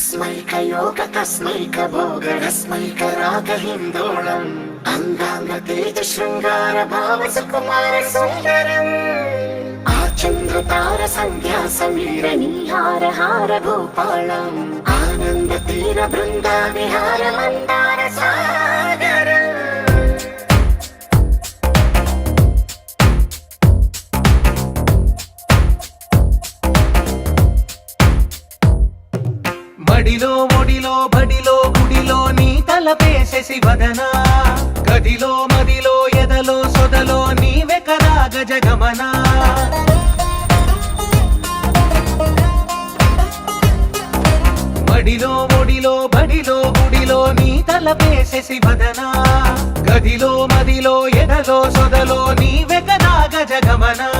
तस्मैक भोगरस्मैक रागहिन्दोळम् अङ्गाङ्गतेज शृङ्गार भाव सुकुमार सुन्दरम् आचन्द्रतार सन्ध्या समीर नीहार हार भूपालम् आनन्द तीर बृन्दा विहार मन्दार सागरम् మడిలో ఒడిలో బడిలో గుడిలో నీ తలపేసేసి వదనా గదిలో మదిలో ఎదలో సొదలో నీవే కదా గజగమనా మడిలో ఒడిలో బడిలో గుడిలో నీ తలపేసేసి వదనా గదిలో మదిలో ఎదలో సొదలో నీవే కదా గజగమనా